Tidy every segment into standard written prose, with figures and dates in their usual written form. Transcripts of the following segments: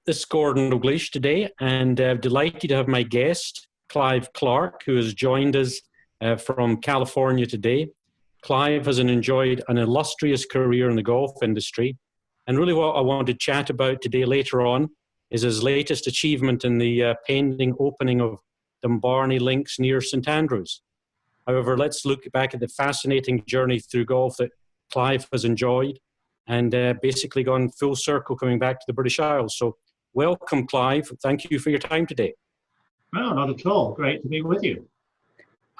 this is Gordon Dalgleish today, and delighted to have my guest, Clive Clark, who has joined us from California today. Clive has enjoyed an illustrious career in the golf industry, and really what I want to chat about today later on is his latest achievement in the pending opening of Dumbarnie Links near St Andrews. However, let's look back at the fascinating journey through golf that Clive has enjoyed and basically gone full circle coming back to the British Isles. So welcome, Clive. Thank you for your time today. No, not at all. Great to be with you.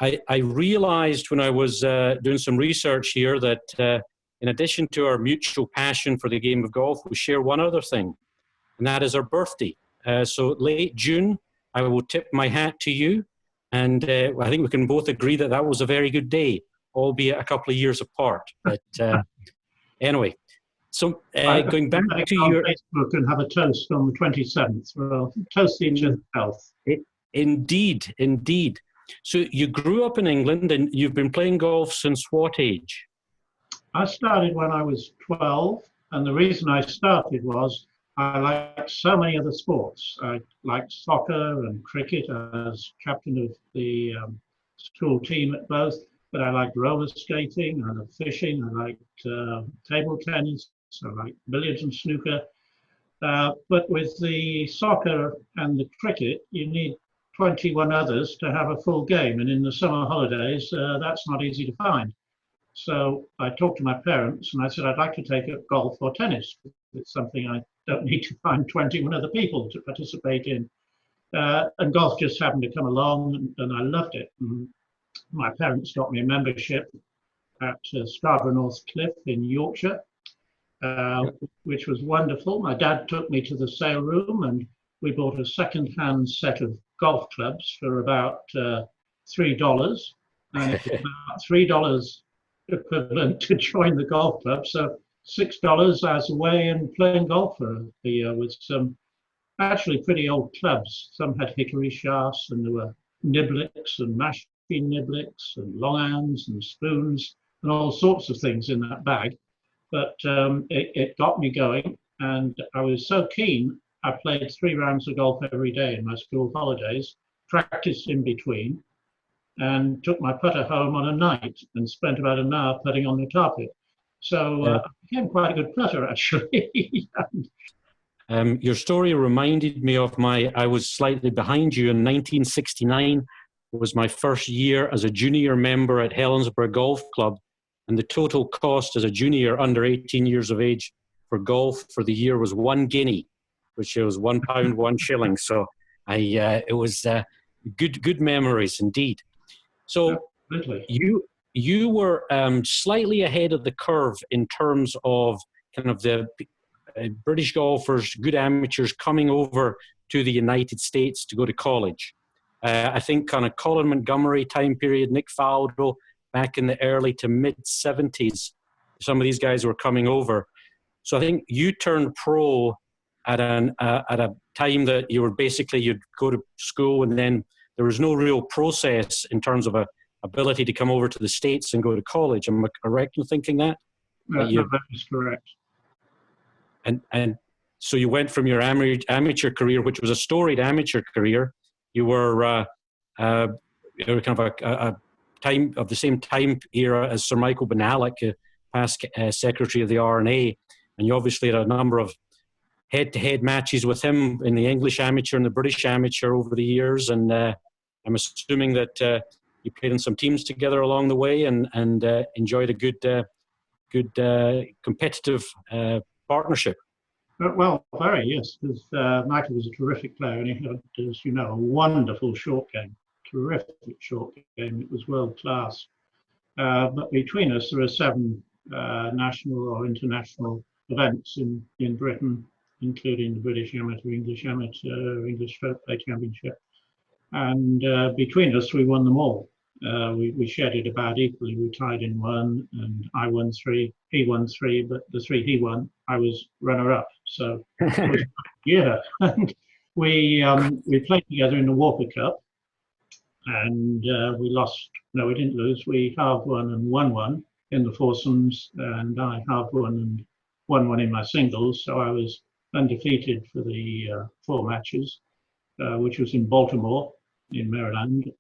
I realized when I was doing some research here that in addition to our mutual passion for the game of golf, we share one other thing, and that is our birthday. So late June, I will tip my hat to you, and I think we can both agree that that was a very good day, albeit a couple of years apart. But anyway, so going back to your Facebook and have a toast on the 27th. Well, toast each other's health. Indeed, indeed. So you grew up in England and you've been playing golf since what age? I started when I was 12, and the reason I started was I liked so many other sports. I liked soccer and cricket as captain of the school team at both, but I liked roller skating, I liked fishing, I liked table tennis, I liked billiards and snooker. But with the soccer and the cricket, you need 21 others to have a full game, and in the summer holidays, that's not easy to find. So I talked to my parents and I said, I'd like to take up golf or tennis. It's something I don't need to find 21 other people to participate in. And golf just happened to come along, and I loved it. And my parents got me a membership at Scarborough North Cliff in Yorkshire, which was wonderful. My dad took me to the sale room and we bought a second-hand set of golf clubs for about $3. And it was about $3 equivalent to join the golf club. So $6 as a way in playing golf for a year with some actually pretty old clubs. Some had hickory shafts, and there were niblets and mashing niblets and long irons and spoons and all sorts of things in that bag. But it got me going, and I was so keen. I played 3 rounds of golf every day in my school holidays, practiced in between, and took my putter home on a night and spent about an hour putting on the carpet. So I became quite a good putter, actually. Your story reminded me of I was slightly behind you. In 1969 was my first year as a junior member at Helensburgh Golf Club, and the total cost as a junior under 18 years of age for golf for the year was 1 guinea, which was £1, 1 shilling. So it was good memories indeed. So you were slightly ahead of the curve in terms of kind of the British golfers, good amateurs coming over to the United States to go to college. I think kind of Colin Montgomery time period, Nick Faldo, back in the early to mid 70s, some of these guys were coming over. So I think you turned pro at a time that you were basically, you'd go to school and then there was no real process in terms of a ability to come over to the States and go to college. Am I correct in thinking that? That is correct. And so you went from your amateur career, which was a storied amateur career. You were kind of a time of the same time era as Sir Michael Benalek, past Secretary of the R&A, and you obviously had a number of head-to-head matches with him in the English amateur and the British amateur over the years. And I'm assuming that you played in some teams together along the way and enjoyed a good competitive partnership. Well, very, yes, because Michael was a terrific player, and he had, as you know, a wonderful short game, terrific short game. It was world class. But between us, there are 7 national or international events in Britain, including the British Amateur, English Folk Play Championship. And between us, we won them all. We shared it about equally. We tied in 1, and I won 3, he won 3, but the 3 he won, I was runner-up. So it was and we played together in the Walker Cup, and we lost. No, we didn't lose. We halved 1 and won 1 in the foursomes, and I halved 1 and won 1 in my singles. So I was undefeated for the 4 matches, which was in Baltimore, in Maryland.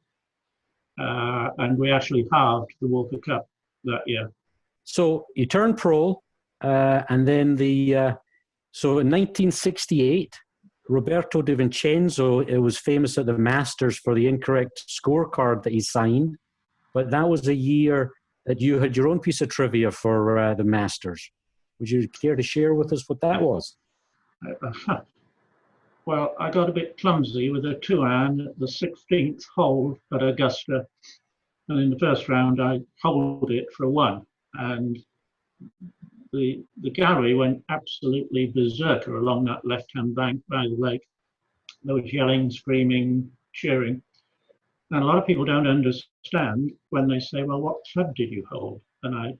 And we actually halved the Walker Cup that year. So you turned pro, and then so in 1968, Roberto Di Vincenzo, it was famous at the Masters for the incorrect scorecard that he signed, but that was a year that you had your own piece of trivia for the Masters. Would you care to share with us what that was? Well, I got a bit clumsy with a 2-iron at the 16th hole at Augusta, and in the first round I holed it for a 1, and the gallery went absolutely berserker along that left-hand bank by the lake. There was yelling, screaming, cheering. And a lot of people don't understand when they say, well, what club did you hold? And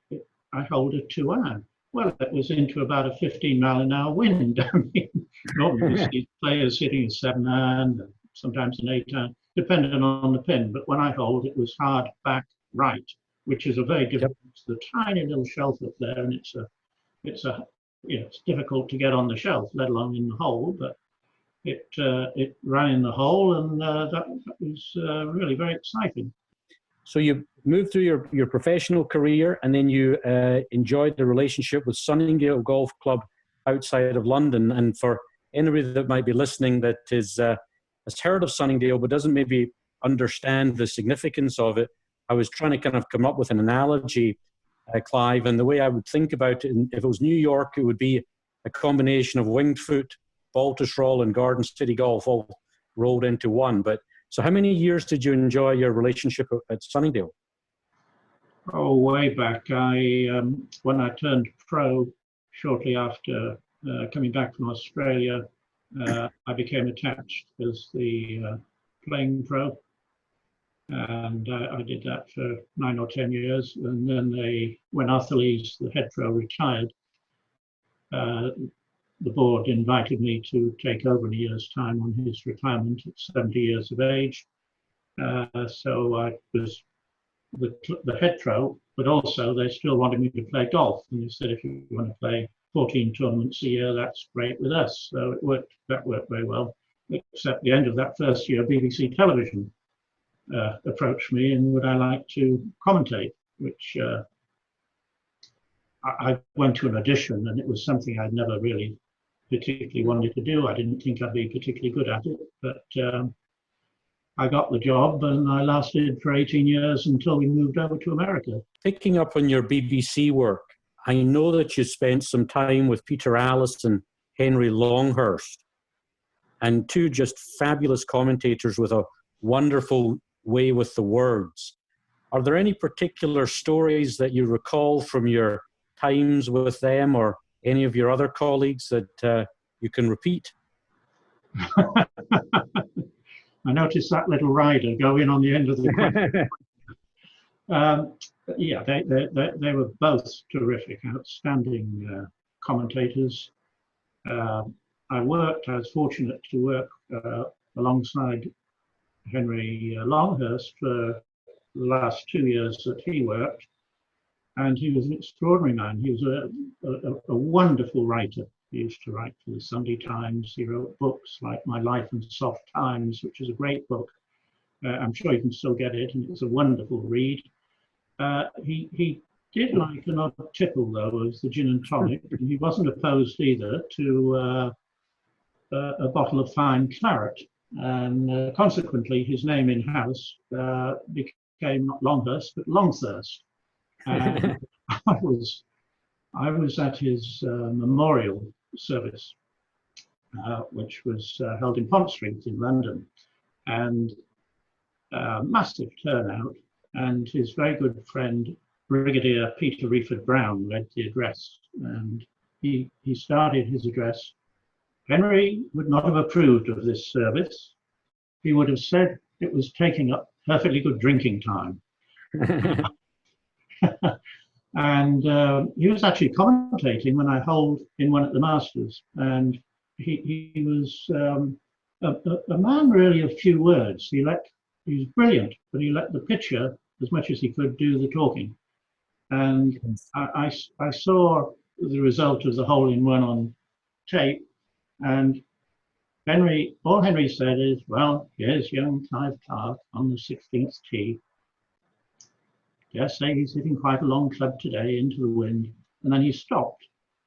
I hold a 2-iron. Well, it was into about a 15-mile-an-hour wind. I mean, normally you see players hitting a 7-iron, sometimes an 8-iron, depending on the pin. But when I hold, it was hard back right, which is a very difficult. It's the tiny little shelf up there, and it's difficult to get on the shelf, let alone in the hole. But it ran in the hole, and that was really very exciting. So you moved through your professional career, and then you enjoyed the relationship with Sunnydale Golf Club outside of London. And for anybody that might be listening that has heard of Sunnydale but doesn't maybe understand the significance of it, I was trying to kind of come up with an analogy, Clive, and the way I would think about it, if it was New York, it would be a combination of Winged Foot, Baltusrol, and Garden City Golf all rolled into one. But so how many years did you enjoy your relationship at Sunnydale? Oh, way back. When I turned pro, shortly after coming back from Australia, I became attached as the playing pro. And I did that for 9 or 10 years. And then when Arthur Lees, the head pro, retired, the board invited me to take over in a year's time on his retirement at 70 years of age. So I was the head pro, but also they still wanted me to play golf. And they said, if you want to play 14 tournaments a year, that's great with us. So that worked very well, except the end of that first year, BBC Television approached me and would I like to commentate, which I went to an audition, and it was something I'd never really particularly wanted to do. I didn't think I'd be particularly good at it, but I got the job, and I lasted for 18 years until we moved over to America. Picking up on your BBC work, I know that you spent some time with Peter Allis and Henry Longhurst, and 2 just fabulous commentators with a wonderful way with the words. Are there any particular stories that you recall from your times with them or any of your other colleagues that you can repeat? I noticed that little rider go in on the end of the question. Yeah, they were both terrific, outstanding commentators. I was fortunate to work alongside Henry Longhurst for the last 2 years that he worked. And he was an extraordinary man. He was a wonderful writer. He used to write for the Sunday Times. He wrote books like My Life in Soft Times, which is a great book. I'm sure you can still get it, and it's a wonderful read. He did like an odd tipple, though, of the gin and tonic. And he wasn't opposed either to a bottle of fine claret. And consequently, his name in-house became not Longhurst, but Longthirst. And I was at his memorial service, which was held in Pont Street in London, and massive turnout. And his very good friend, Brigadier Peter Reeford Brown, read the address, and he started his address. Henry would not have approved of this service. He would have said it was taking up perfectly good drinking time. And he was actually commentating when I holed in one at the Masters, and he was a man really of few words. He was brilliant, but he let the pitcher, as much as he could, do the talking. And I saw the result of the hole-in-one on tape, And all Henry said is, well, here's young Clive Clark on the 16th tee. Dare say he's hitting quite a long club today into the wind. And then he stopped.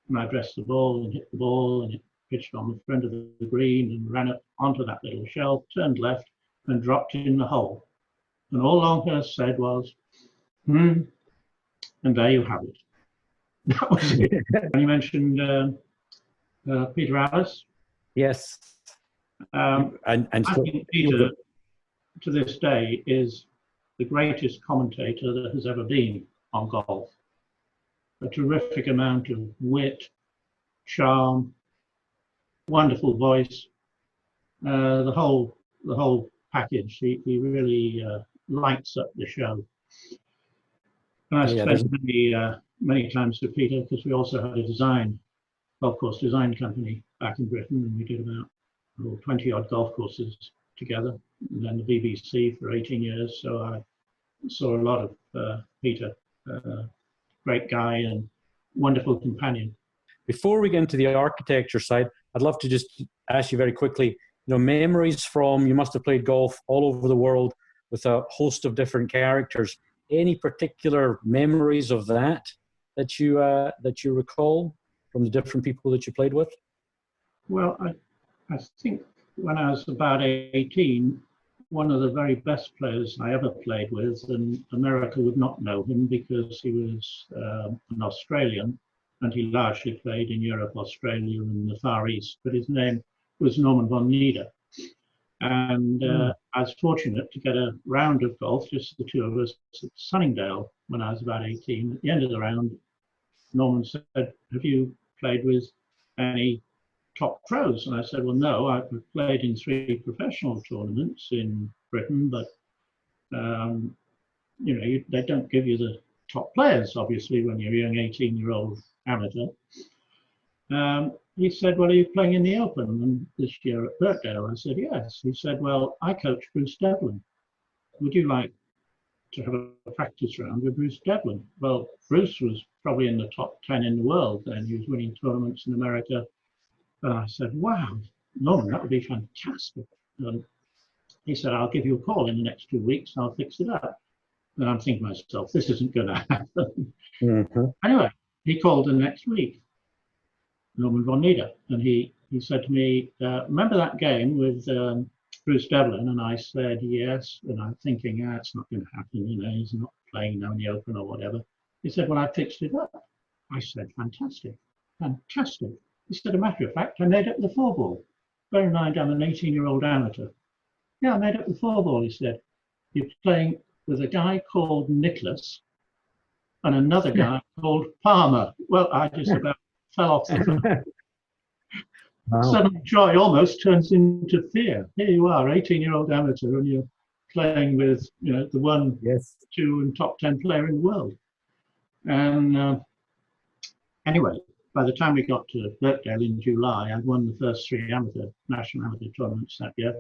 And I addressed the ball and hit the ball, and it pitched on the front of the green and ran up onto that little shelf, turned left and dropped in the hole. And all Longhurst said was, and there you have it. That was it. And you mentioned Peter Alice. Yes. I think Peter, to this day, is the greatest commentator that has ever been on golf. A terrific amount of wit, charm, wonderful voice, the whole package. He really lights up the show. And I spent many times with Peter because we also had a golf course design company back in Britain, and we did about 20 odd golf courses together, and then the BBC for 18 years. So I saw a lot of Peter, great guy and wonderful companion. Before we get into the architecture side, I'd love to just ask you very quickly, memories from, you must have played golf all over the world with a host of different characters. Any particular memories of that you recall from the different people that you played with? Well, I think when I was about 18, one of the very best players I ever played with, and America would not know him because he was an Australian, and he largely played in Europe, Australia, and the Far East, but his name was Norman von Nieder. And I was fortunate to get a round of golf, just the two of us, at Sunnydale when I was about 18. At the end of the round, Norman said, have you played with any top pros? And I said, well, no, I've played in 3 professional tournaments in Britain, but they don't give you the top players, obviously, when you're a young 18-year-old amateur. He said, well, are you playing in the Open and this year at Birkdale? I said, yes. He said, well, I coach Bruce Devlin. Would you like to have a practice round with Bruce Devlin? Well, Bruce was probably in the top 10 in the world then. He was winning tournaments in America. And I said, wow, Norman, that would be fantastic. And he said, I'll give you a call in the next 2 weeks. I'll fix it up. And I'm thinking to myself, this isn't going to happen. Mm-hmm. Anyway, he called the next week, Norman von Nieder. And he said to me, remember that game with Bruce Devlin? And I said, yes. And I'm thinking, it's not going to happen. He's not playing now in the Open or whatever. He said, well, I fixed it up. I said, fantastic, fantastic. He said, a matter of fact, I made up the 4-ball. Bear in mind, I'm an 18-year-old amateur. Yeah, I made up the 4-ball, he said. You're playing with a guy called Nicholas and another guy called Palmer. Well, I just about fell off the floor. Wow. Suddenly joy almost turns into fear. Here you are, 18-year-old amateur, and you're playing with the 1, 2, and top 10 player in the world. And anyway, by the time we got to Birkdale in July, I'd won the first 3 national amateur tournaments that year.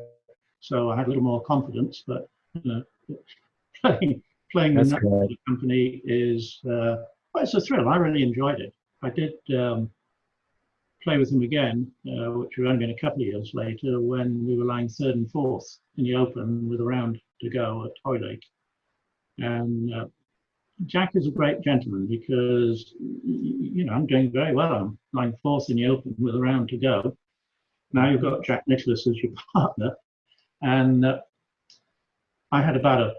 So I had a little more confidence, but playing in that company is, it's a thrill. I really enjoyed it. I did play with him again, which would only been a couple of years later, when we were lying 3rd and 4th in the Open with a round to go at Hoylake. And Jack is a great gentleman because, I'm doing very well. I'm lying 4th in the Open with a round to go. Now you've got Jack Nicklaus as your partner. And I had about a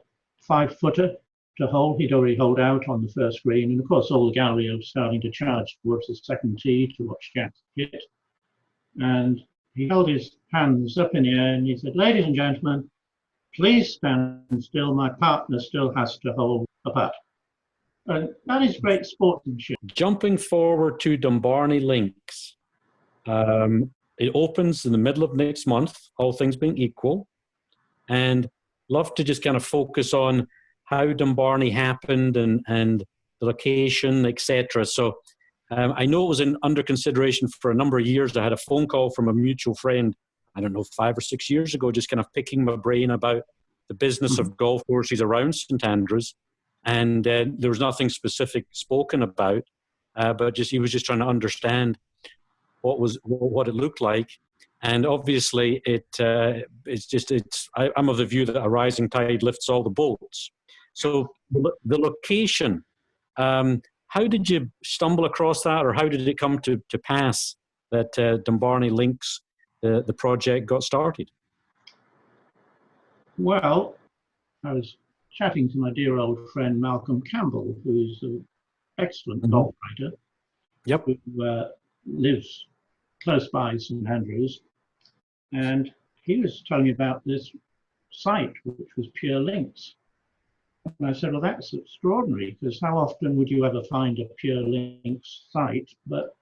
5-footer to hole. He'd already holed out on the first green. And of course, all the gallery was starting to charge towards the second tee to watch Jack hit. And he held his hands up in the air and he said, ladies and gentlemen, please stand still. My partner still has to hold a putt. And that is great sportsmanship. Jumping forward to Dumbarnie Links. It opens in the middle of next month, all things being equal. And love to just kind of focus on how Dumbarnie happened and the location, etc. So I know it was under consideration for a number of years. I had a phone call from a mutual friend, 5 or 6 years ago, just kind of picking my brain about the business of golf courses around St Andrews. And there was nothing specific spoken about, but he was just trying to understand what it looked like. And obviously, I'm of the view that a rising tide lifts all the boats. So the location, how did you stumble across that, or how did it come to pass that Dumbarnie Links, the project, got started? Well, I was chatting to my dear old friend Malcolm Campbell, who's an excellent golf writer. Yep. Who lives close by St Andrews, and he was telling me about this site, which was Pure Links. And I said, well, that's extraordinary, because how often would you ever find a Pure Links site, but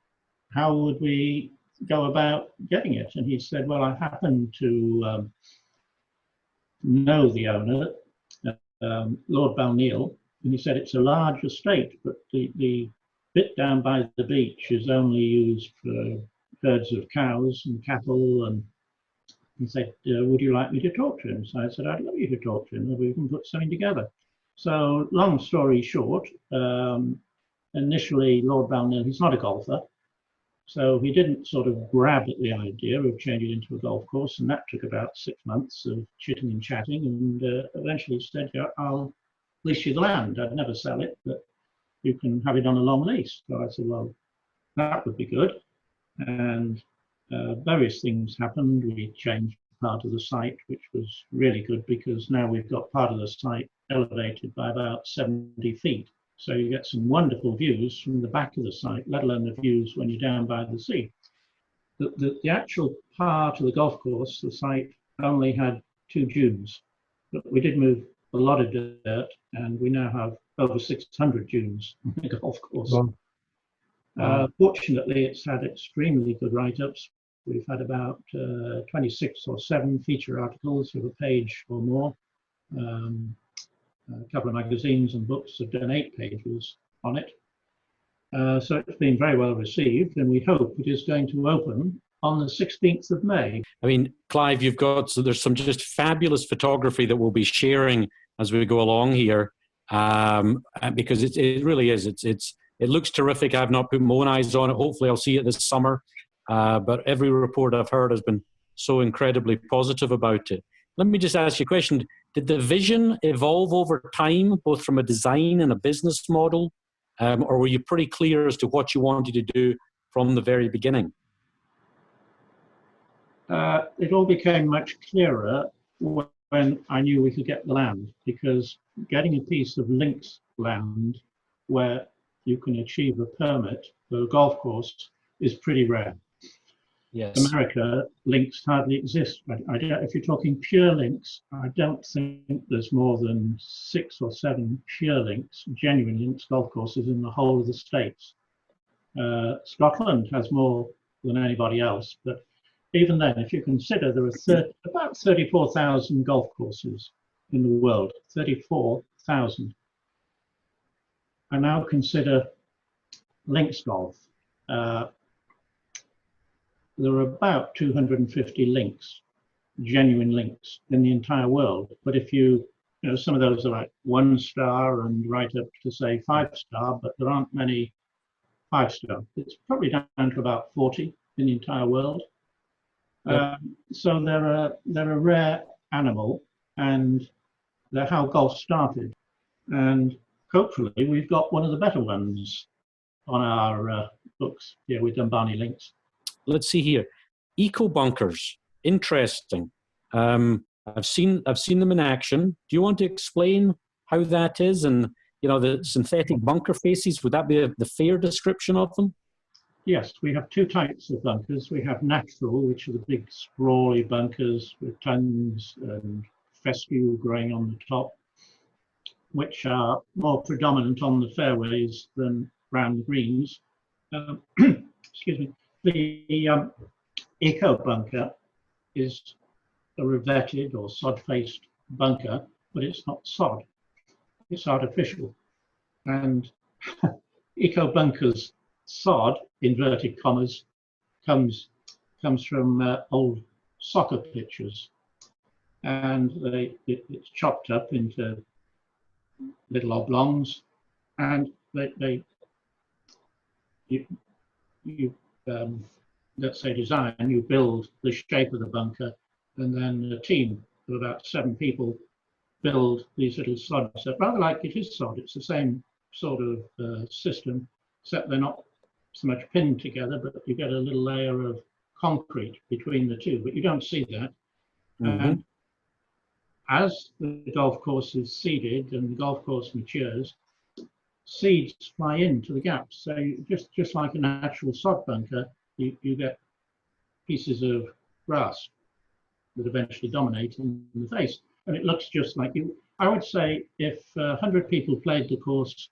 how would we go about getting it? And he said, well, I happen to know the owner, Lord Balneil, and he said it's a large estate, but the bit down by the beach is only used for herds of cows and cattle. And he said, would you like me to talk to him? So I said, I'd love you to talk to him, we can put something together. So long story short, initially Lord Balneil, he's not a golfer, so he didn't sort of grab at the idea of changing it into a golf course, and that took about 6 months of chitting and chatting, and eventually said, yeah, I'll lease you the land. I'd never sell it, but you can have it on a long lease. So I said, well, that would be good. And various things happened. We changed part of the site, which was really good, because now we've got part of the site elevated by about 70 feet. So you get some wonderful views from the back of the site, let alone the views when you're down by the sea. The actual part of the golf course, the site only had 2 dunes, but we did move a lot of dirt, and we now have over 600 dunes on the golf course. Wow. Fortunately, it's had extremely good write-ups. We've had about 26 or 7 feature articles of a page or more. A couple of magazines and books have done 8 pages on it. So it's been very well received, and we hope it is going to open on the 16th of May. I mean, Clive, there's some just fabulous photography that we'll be sharing as we go along here, because it really is. It looks terrific. I've not put my own eyes on it. Hopefully I'll see it this summer. But every report I've heard has been so incredibly positive about it. Let me just ask you a question. Did the vision evolve over time, both from a design and a business model? Or were you pretty clear as to what you wanted to do from the very beginning? It all became much clearer when I knew we could get the land, because getting a piece of links land where you can achieve a permit for a golf course is pretty rare. Yes. America, links hardly exist. If you're talking pure links, I don't think there's more than 6 or 7 pure links, genuine links golf courses in the whole of the States. Scotland has more than anybody else, but even then, if you consider there are about 34,000 golf courses in the world, 34,000. I now consider links golf. There are about 250 links, genuine links in the entire world. But if you know, some of those are like 1-star and right up to say 5-star, but there aren't many 5-star. It's probably down to about 40 in the entire world. Yep. So they're a rare animal, and they're how golf started. And hopefully we've got one of the better ones on our books here with Dumbarnie Links. Let's see here. Eco bunkers, interesting. I've seen them in action. Do you want to explain how that is? And you know, the synthetic bunker faces, would that be the fair description of them? Yes, we have 2 types of bunkers. We have natural, which are the big sprawly bunkers with tons and fescue growing on the top, which are more predominant on the fairways than around the greens. Excuse me. The eco bunker is a revetted or sod-faced bunker, but it's not sod. It's artificial. And eco bunkers sod, inverted commas, comes from old soccer pitches, and it's chopped up into little oblongs, and you let's say, design, you build the shape of the bunker, and then a team of about 7 people build these little sods. So rather like it is sod, it's the same sort of system, except they're not so much pinned together, but you get a little layer of concrete between the two, but you don't see that. Mm-hmm. And as the golf course is seeded and the golf course matures, seeds fly into the gaps. So just like a natural sod bunker, you get pieces of grass that eventually dominate in the face. And it looks just like you. I would say if 100 people played the course,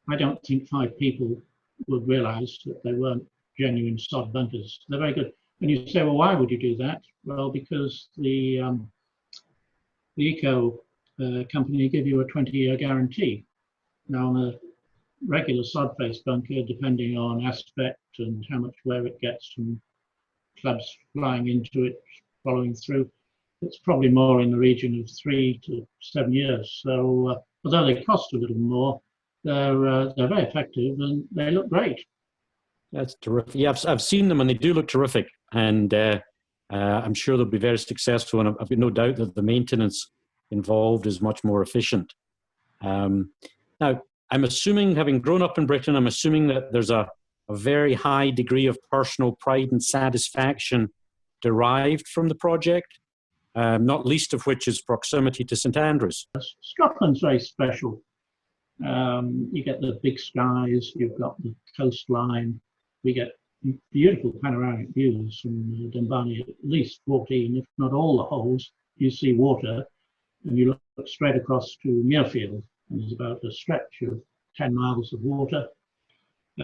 I don't think 5 people would realize that they weren't genuine sod bunkers. They're very good. And you say, well, why would you do that? Well, because the eco company give you a 20-year guarantee. Now, on a regular sod face bunker, depending on aspect and how much wear it gets from clubs flying into it, following through, it's probably more in the region of 3 to 7 years. So although they cost a little more, they're very effective and they look great. That's terrific. Yeah, I've seen them and they do look terrific. And I'm sure they'll be very successful. And I've got no doubt that the maintenance involved is much more efficient. Now, I'm assuming, having grown up in Britain, I'm assuming that there's a very high degree of personal pride and satisfaction derived from the project, not least of which is proximity to St Andrews. Scotland's very special. You get the big skies, you've got the coastline, we get beautiful panoramic views from Dumbarnie, at least 14, if not all the holes, you see water, and you look straight across to Muirfield, and there's about a stretch of 10 miles of water.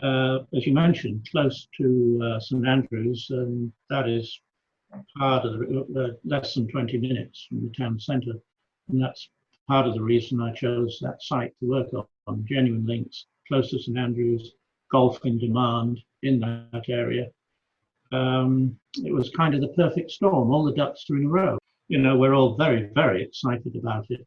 As you mentioned, close to St Andrews, and that is part of the less than 20 minutes from the town centre, and that's part of the reason I chose that site to work on. Genuine links, close to St Andrews, golf in demand in that area. It was kind of the perfect storm. All the ducks are in a row. You know, we're all very, very excited about it.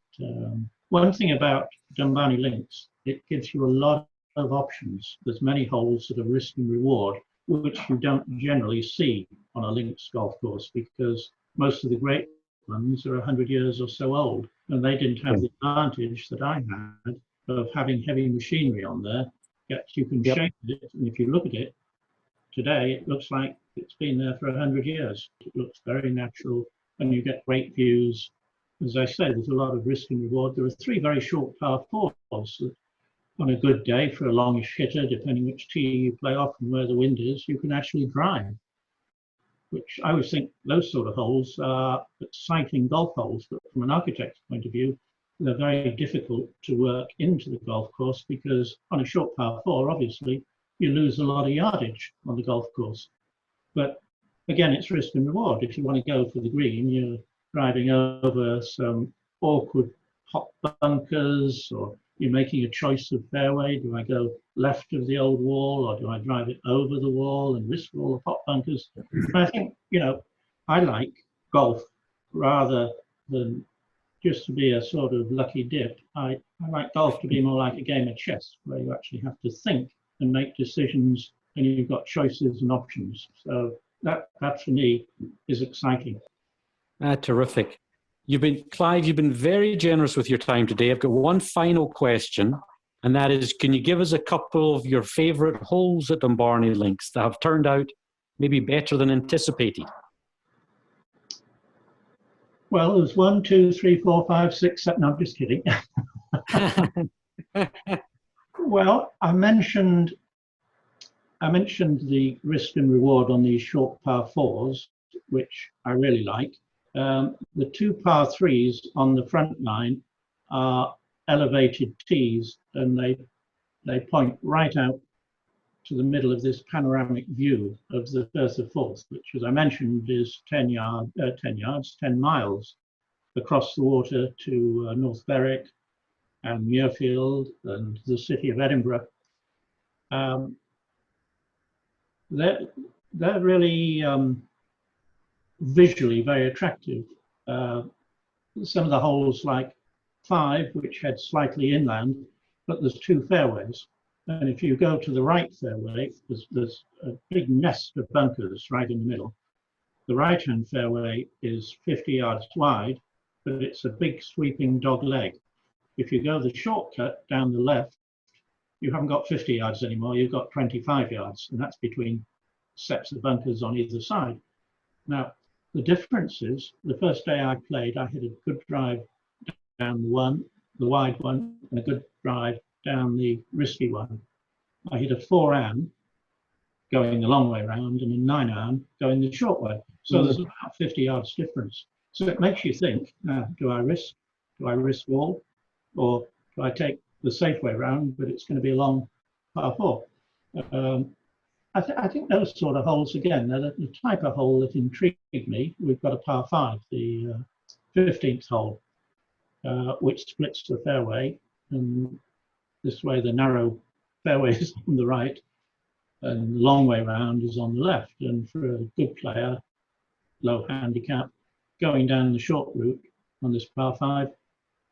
One thing about Dumbarnie Links, it gives you a lot of options. There's many holes that are risk and reward, which you don't generally see on a links golf course, because most of the great ones are 100 years or so old, and they didn't have the advantage that I had of having heavy machinery on there. Yet you can shape it, and if you look at it today, it looks like it's been there for 100 years. It looks very natural, and you get great views. As I say, there's a lot of risk and reward. There are 3 very short par 4s that, on a good day for a longish hitter, depending which tee you play off and where the wind is, you can actually drive. Which I always think those sort of holes are exciting golf holes, but from an architect's point of view, they're very difficult to work into the golf course, because on a short par 4, obviously, you lose a lot of yardage on the golf course. But again, it's risk and reward. If you want to go for the green, you're driving over some awkward hot bunkers, or you're making a choice of fairway. Do I go left of the old wall, or do I drive it over the wall and risk all the hot bunkers? But I think, you know, I like golf rather than just to be a sort of lucky dip. I like golf to be more like a game of chess, where you actually have to think and make decisions, and you've got choices and options. So that for me is exciting. Terrific. Clive, you've been very generous with your time today. I've got one final question, and that is, can you give us a couple of your favourite holes at Dumbarnie Links that have turned out maybe better than anticipated? Well, there's 1, 2, 3, 4, 5, 6, 7. No, I'm just kidding. Well, I mentioned the risk and reward on these short par 4s, which I really like. The 2 par 3s on the front line are elevated tees, and they point right out to the middle of this panoramic view of the Firth of Forth, which, as I mentioned, is 10 miles across the water to North Berwick and Muirfield and the city of Edinburgh. They're really visually very attractive. Some of the holes, like 5, which head slightly inland, but there's 2 fairways, And if you go to the right fairway, there's a big nest of bunkers right in the middle. The right-hand fairway is 50 yards wide, but it's a big sweeping dog leg. If you go the shortcut down the left, you haven't got 50 yards anymore, you've got 25 yards, and that's between sets of bunkers on either side. Now, the difference is, the first day I played, I hit a good drive down the wide one, and a good drive down the risky one. I hit a 4-iron going the long way around and a 9-iron going the short way. So there's about 50 yards difference. So it makes you think, do I risk? Do I risk all? Or do I take the safe way around, but it's going to be a long par 4? I think those sort of holes, again, they're the type of hole that intrigued me. We've got a par 5, the 15th hole, which splits the fairway. And this way, the narrow fairway is on the right, and the long way round is on the left. And for a good player, low handicap, going down the short route on this par 5,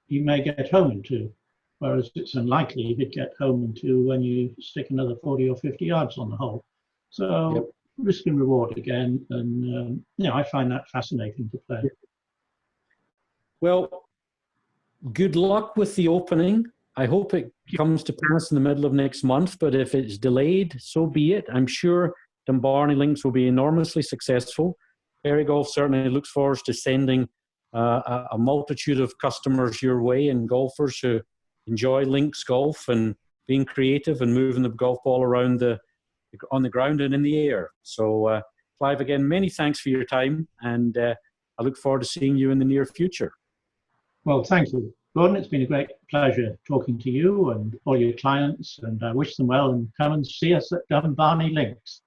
you may get home in 2, whereas it's unlikely you'd get home in 2 when you stick another 40 or 50 yards on the hole. So risk and reward again, and I find that fascinating to play. Well, good luck with the opening. I hope it comes to pass in the middle of next month, but if it's delayed, so be it. I'm sure Dumbarnie Links will be enormously successful. PerryGolf certainly looks forward to sending a multitude of customers your way, and golfers who enjoy links golf and being creative and moving the golf ball around on the ground and in the air. So, Clive, again, many thanks for your time, and I look forward to seeing you in the near future. Well, thank you, Gordon. It's been a great pleasure talking to you and all your clients, and I wish them well, and come and see us at Dumbarnie Links.